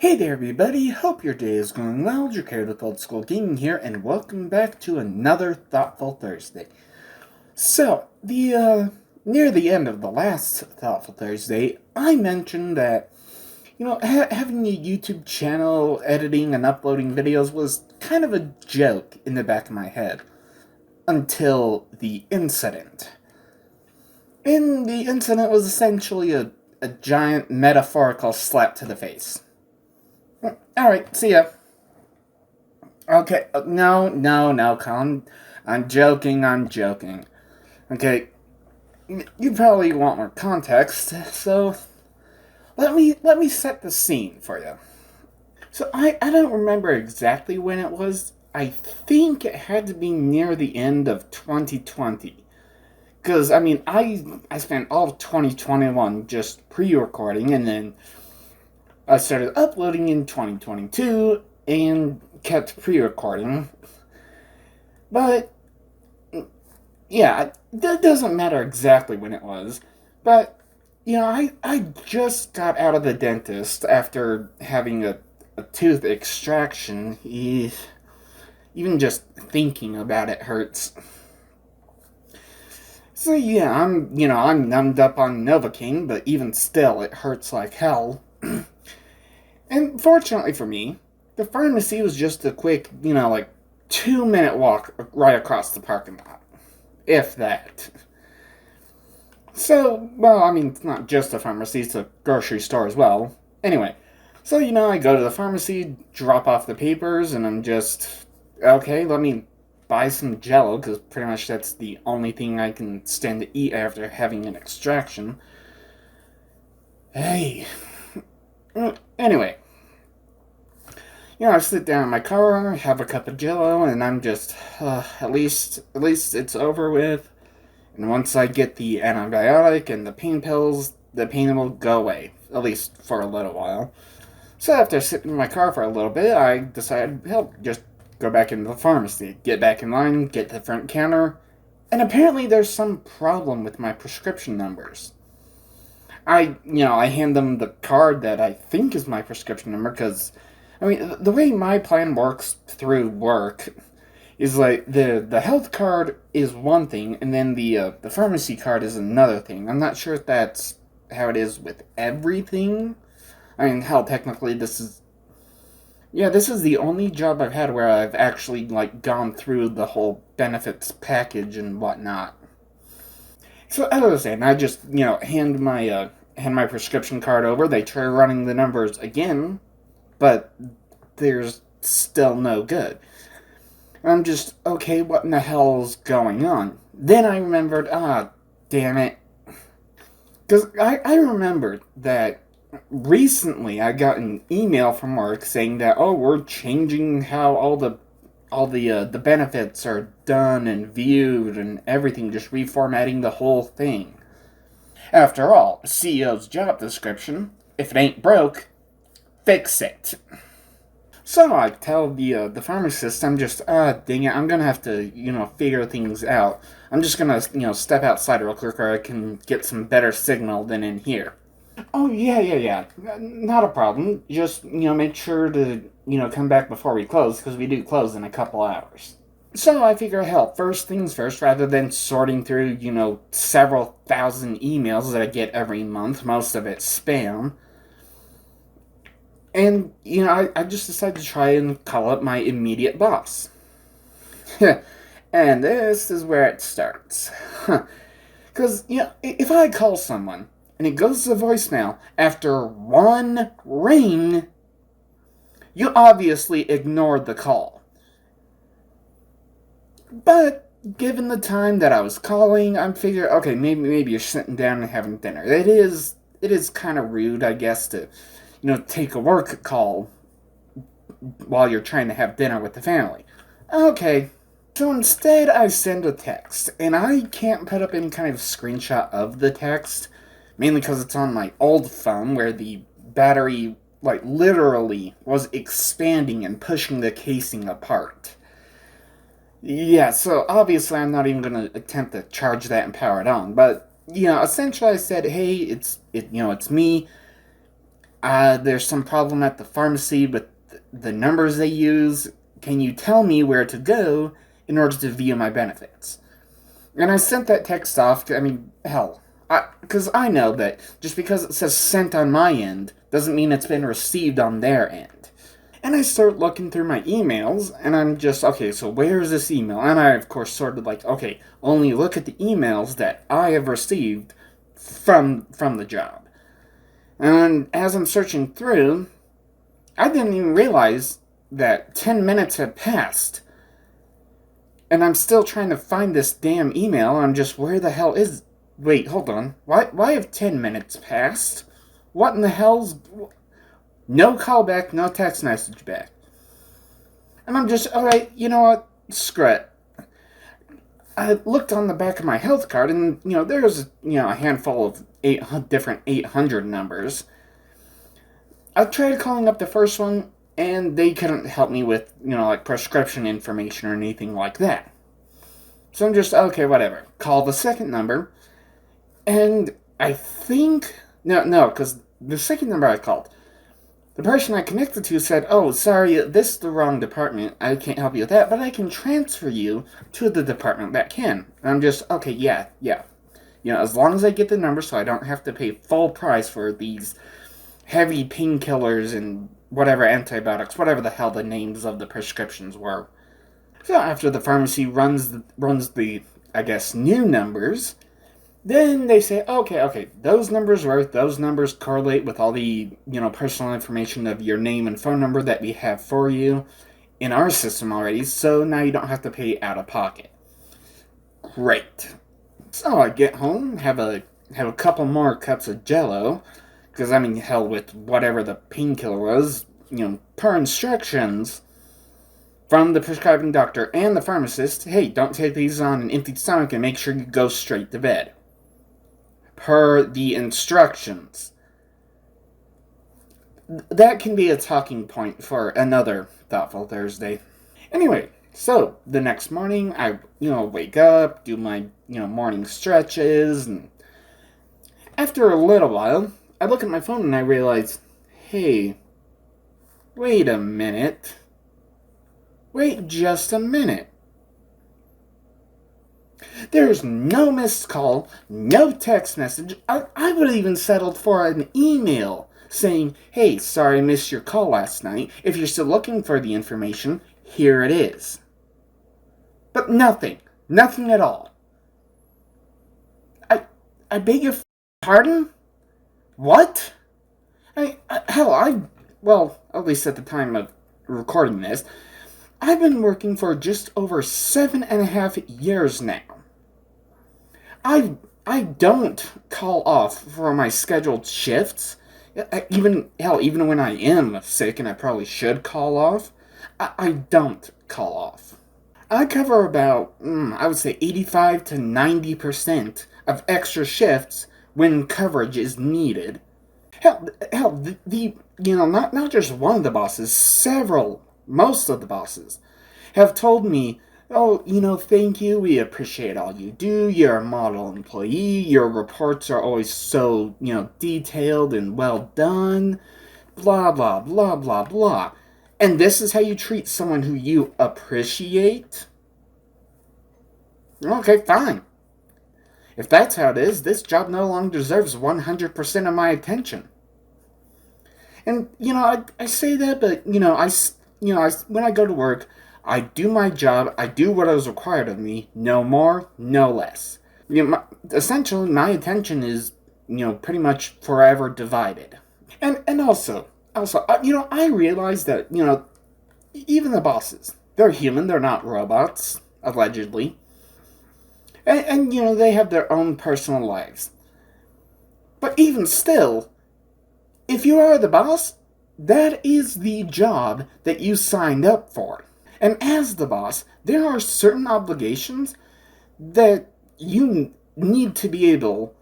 Hey there everybody, hope your day is going well. Jacared with Old School Gaming here, and welcome back to another Thoughtful Thursday. So, near the end of the last Thoughtful Thursday, I mentioned that, having a YouTube channel, editing and uploading videos was kind of a joke in the back of my head. Until the incident. And the incident was essentially a giant metaphorical slap to the face. Alright, see ya. Okay, no, Colin. I'm joking. Okay, you probably want more context, so let me set the scene for you. So I don't remember exactly when it was. I think it had to be near the end of 2020. Because, I spent all of 2021 just pre-recording, and then I started uploading in 2022, and kept pre-recording. But, yeah, that doesn't matter exactly when it was. But, I just got out of the dentist after having a tooth extraction. Even just thinking about it hurts. So yeah, I'm numbed up on Novocaine, but even still, it hurts like hell. And fortunately for me, the pharmacy was just a quick, 2-minute walk right across the parking lot. If that. So, it's not just a pharmacy, it's a grocery store as well. Anyway, so, I go to the pharmacy, drop off the papers, and I'm just, okay, let me buy some Jell-O, because pretty much that's the only thing I can stand to eat after having an extraction. Hey. Anyway. I sit down in my car, have a cup of Jell-O, and I'm just, at least it's over with. And once I get the antibiotic and the pain pills, the pain will go away, at least for a little while. So after sitting in my car for a little bit, I decided, hell, just go back into the pharmacy, get back in line, get to the front counter, and apparently there's some problem with my prescription numbers. I hand them the card that I think is my prescription number, because the way my plan works through work is like the health card is one thing, and then the pharmacy card is another thing. I'm not sure if that's how it is with everything. Hell, technically this is the only job I've had where I've actually gone through the whole benefits package and whatnot. So as I was saying, I just hand my prescription card over. They try running the numbers again, but there's still no good. I'm just, okay, what in the hell's going on? Then I remembered, damn it. Because I remembered that recently I got an email from work saying that, we're changing how all the benefits are done and viewed and everything, just reformatting the whole thing. After all, CEO's job description, if it ain't broke, fix it. So I tell the pharmacist, I'm just, dang it, I'm gonna have to, figure things out. I'm just gonna, step outside real quick or I can get some better signal than in here. Oh, yeah. Not a problem. Just, make sure to, come back before we close, because we do close in a couple hours. So I figure, hell, first things first, rather than sorting through, several thousand emails that I get every month, most of it spam. And, I just decided to try and call up my immediate boss. And this is where it starts. Because, if I call someone, and it goes to voicemail after one ring, you obviously ignored the call. But, given the time that I was calling, I'm figuring, okay, maybe you're sitting down and having dinner. It is kind of rude, I guess, to take a work call while you're trying to have dinner with the family. Okay, so instead I send a text, and I can't put up any kind of screenshot of the text, mainly because it's on my old phone where the battery, literally was expanding and pushing the casing apart. Yeah, so obviously I'm not even going to attempt to charge that and power it on, but, essentially I said, hey, it's me. there's some problem at the pharmacy with the numbers they use. Can you tell me where to go in order to view my benefits? And I sent that text off. I mean, hell, because I know that just because it says sent on my end doesn't mean it's been received on their end. And I start looking through my emails, and I'm just, okay, so where is this email? And I, of course, sort of like, okay, only look at the emails that I have received from the job. And as I'm searching through, I didn't even realize that 10 minutes had passed. And I'm still trying to find this damn email. I'm just, where the hell is... Wait, hold on. Why have 10 minutes passed? What in the hell's... No call back, no text message back. And I'm just, alright, you know what? Screw it. I looked on the back of my health card, and, there's, a handful of different 800 numbers. I tried calling up the first one, and they couldn't help me with, like prescription information or anything like that. So I'm just, okay, whatever. Call the second number, and I think... No, because the second number I called, the person I connected to said, oh, sorry, this is the wrong department. I can't help you with that, but I can transfer you to the department that can. And I'm just, okay, yeah. As long as I get the number so I don't have to pay full price for these heavy painkillers and whatever antibiotics, whatever the hell the names of the prescriptions were. So after the pharmacy runs the I guess, new numbers, then they say, okay, those numbers work, those numbers correlate with all the, personal information of your name and phone number that we have for you in our system already, so now you don't have to pay out of pocket. Great. So I get home, have a couple more cups of Jell-O, because hell, with whatever the painkiller was, per instructions from the prescribing doctor and the pharmacist, hey, don't take these on an empty stomach and make sure you go straight to bed. Per the instructions. That can be a talking point for another Thoughtful Thursday. Anyway, so the next morning, I, wake up, do my, morning stretches, and after a little while, I look at my phone and I realize, hey, wait a minute. Wait just a minute. There's no missed call, no text message. I would have even settled for an email saying, hey, sorry I missed your call last night. If you're still looking for the information, here it is. But nothing at all. I beg your pardon? What? Well, at least at the time of recording this, I've been working for just over 7.5 years now. I don't call off for my scheduled shifts. Even when I am sick and I probably should call off, I don't call off. I cover about, I would say 85 to 90% of extra shifts when coverage is needed. Hell, not just one of the bosses, most of the bosses have told me, oh, thank you, we appreciate all you do, you're a model employee, your reports are always so, detailed and well done, blah, blah, blah, blah, blah. And this is how you treat someone who you appreciate? Okay, fine. If that's how it is, this job no longer deserves 100% of my attention. And, I say that, but, when I go to work, I do my job, I do what is required of me, no more, no less. Essentially, my attention is, pretty much forever divided. And also, I realize that, even the bosses, they're human, they're not robots, allegedly. And they have their own personal lives. But even still, if you are the boss, that is the job that you signed up for. And as the boss, there are certain obligations that you need to be able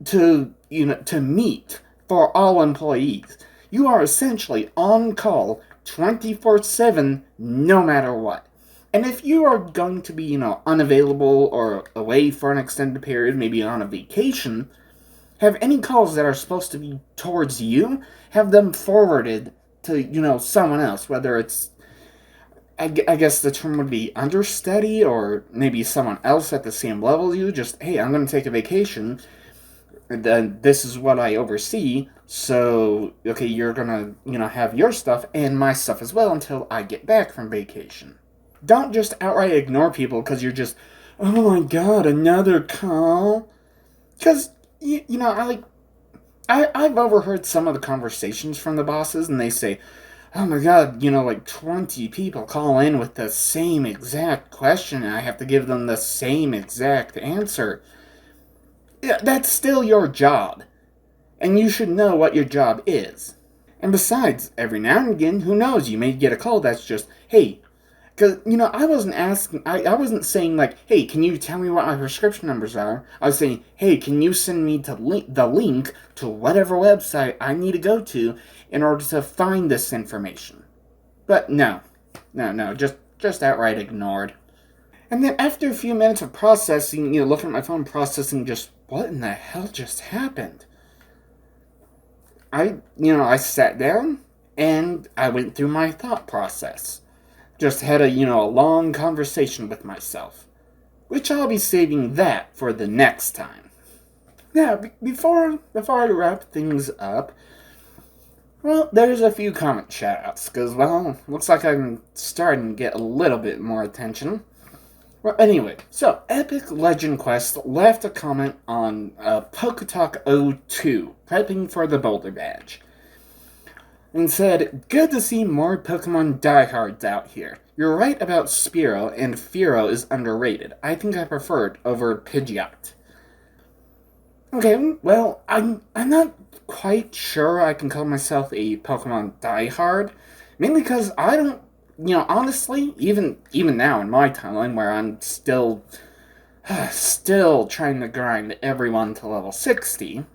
to meet for all employees. You are essentially on call 24/7, no matter what. And if you are going to be, unavailable or away for an extended period, maybe on a vacation, have any calls that are supposed to be towards you, have them forwarded to, someone else, whether it's, I guess the term would be understudy, or maybe someone else at the same level as you. Just, hey, I'm going to take a vacation, and then this is what I oversee. So, okay, you're going to, have your stuff and my stuff as well until I get back from vacation. Don't just outright ignore people because you're just, oh my god, another call. Because, I've overheard some of the conversations from the bosses, and they say, oh my god, like 20 people call in with the same exact question, and I have to give them the same exact answer. Yeah, that's still your job, and you should know what your job is. And besides, every now and again, who knows, you may get a call that's just, hey, because, I wasn't asking, I wasn't saying, like, hey, can you tell me what my prescription numbers are? I was saying, hey, can you send me the link to whatever website I need to go to in order to find this information? But no, just outright ignored. And then after a few minutes of processing, looking at my phone, processing just, what in the hell just happened? I sat down and I went through my thought process. Just had a long conversation with myself, which I'll be saving that for the next time. Now, before I wrap things up, well, there's a few comment shoutouts, because, well, looks like I'm starting to get a little bit more attention. Well, anyway, so Epic Legend Quest left a comment on PokeTalk 02, prepping for the Boulder Badge, and said, good to see more Pokemon diehards out here. You're right about Spearow, and Fearow is underrated. I think I prefer it over Pidgeot. Okay, well, I'm not quite sure I can call myself a Pokemon diehard, mainly because I don't, honestly, even now in my timeline where I'm still trying to grind everyone to level 60,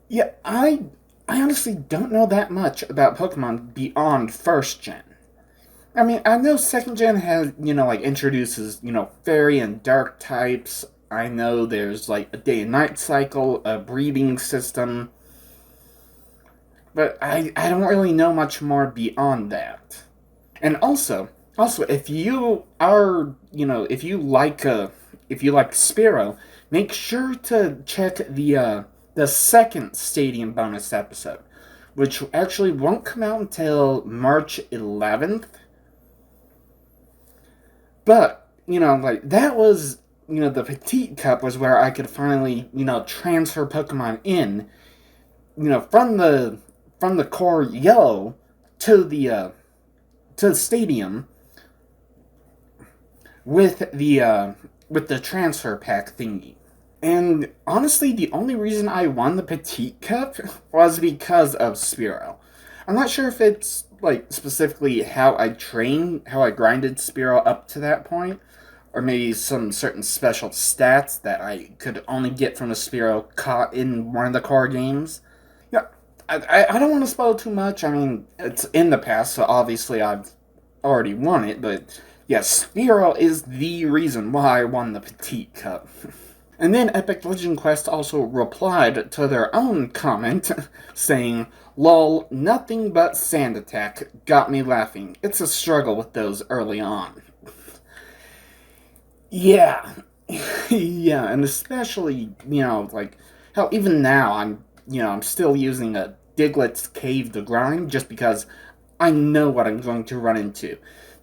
yeah, I honestly don't know that much about Pokemon beyond First Gen. I mean, I know Second Gen has, introduces, Fairy and Dark types. I know there's, a day and night cycle, a breeding system. But I don't really know much more beyond that. And also, if you are, if you like Spearow, make sure to check the second Stadium bonus episode, which actually won't come out until March 11th. But, that was, the Petite Cup was where I could finally, transfer Pokemon in, from the core Yellow to the Stadium with the transfer pack thingy. And honestly, the only reason I won the Petite Cup was because of Spearow. I'm not sure if it's, specifically how I grinded Spearow up to that point, or maybe some certain special stats that I could only get from a Spearow caught in one of the core games. Yeah, I don't want to spoil too much. I mean, it's in the past, so obviously I've already won it, but yes, Spearow is the reason why I won the Petite Cup. And then Epic Legend Quest also replied to their own comment, saying, lol, nothing but Sand Attack got me laughing. It's a struggle with those early on. Yeah. Yeah, and especially, how even now I'm still using a Diglett's Cave to grind just because I know what I'm going to run into.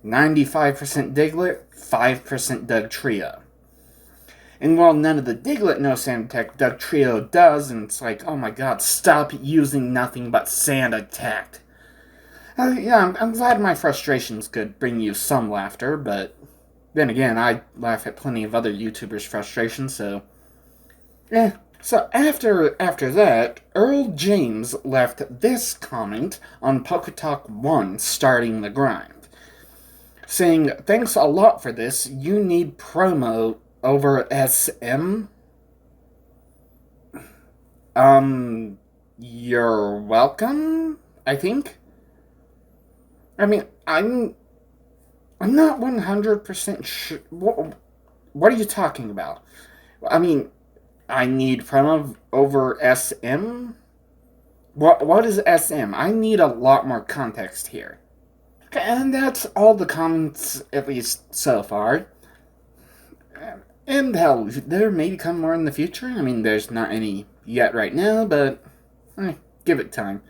95% Diglett, 5% Dugtrio. And while none of the Diglett knows Sand Attack, Dugtrio does, and it's like, oh my god, stop using nothing but Sand Attack. Yeah, I'm glad my frustrations could bring you some laughter, but then again, I laugh at plenty of other YouTubers' frustrations, so... So after that, Earl James left this comment on PokeTalk 1 starting the grind, saying, thanks a lot for this, you need promo over SM? You're welcome, I think? I mean, I'm not 100% sure. What are you talking about? I mean, I need from over SM? What is SM? I need a lot more context here. Okay, and that's all the comments, at least so far. And hell, there may become more in the future. I mean, there's not any yet right now, but give it time.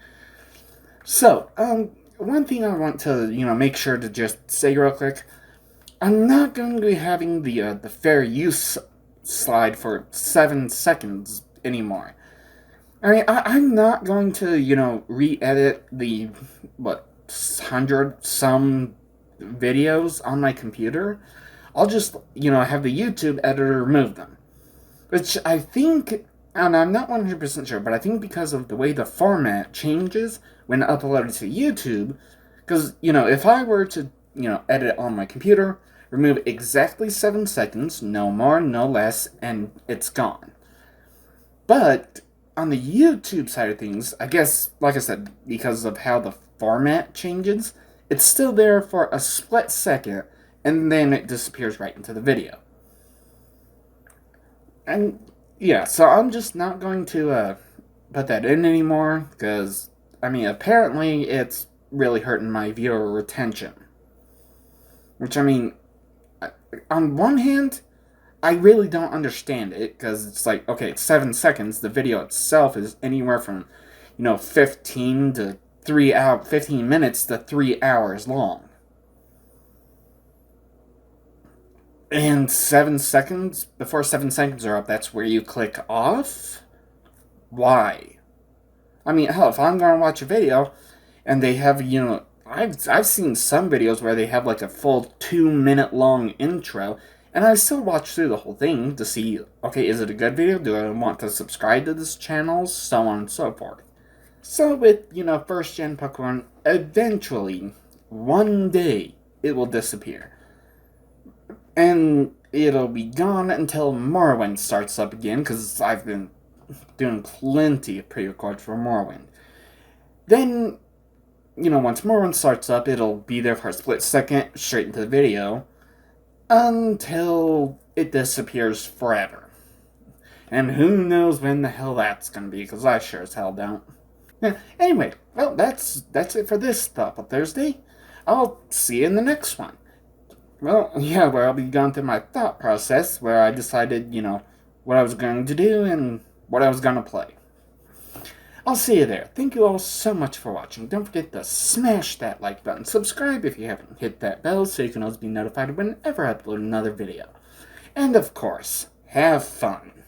So, one thing I want to, make sure to just say real quick, I'm not going to be having the fair use slide for 7 seconds anymore. I mean, I'm not going to, re-edit the, 100 some videos on my computer. I'll just, have the YouTube editor remove them. Which I think, and I'm not 100% sure, but I think because of the way the format changes when uploaded to YouTube, because, if I were to, edit on my computer, remove exactly 7 seconds, no more, no less, and it's gone. But on the YouTube side of things, I guess, like I said, because of how the format changes, it's still there for a split second, and then it disappears right into the video. And yeah, so I'm just not going to put that in anymore, because, I mean, apparently it's really hurting my viewer retention. Which, I mean, on one hand, I really don't understand it, because it's like, okay, it's 7 seconds, the video itself is anywhere from, 15 to 15 minutes to 3 hours long. And 7 seconds, before 7 seconds are up, that's where you click off? Why? I mean, hell, if I'm going to watch a video, and they have, I've seen some videos where they have like a full 2-minute long intro, and I still watch through the whole thing to see, okay, is it a good video? Do I want to subscribe to this channel? So on and so forth. So with, First Gen Pokemon, eventually, one day, it will disappear. And it'll be gone until Morrowind starts up again, because I've been doing plenty of pre-records for Morrowind. Then, once Morrowind starts up, it'll be there for a split second, straight into the video, until it disappears forever. And who knows when the hell that's gonna be, because I sure as hell don't. Anyway, well, that's it for this Thoughtful Thursday. I'll see you in the next one. Well, yeah, where I'll be going through my thought process, where I decided, what I was going to do and what I was going to play. I'll see you there. Thank you all so much for watching. Don't forget to smash that like button. Subscribe if you haven't hit that bell so you can always be notified whenever I upload another video. And of course, have fun.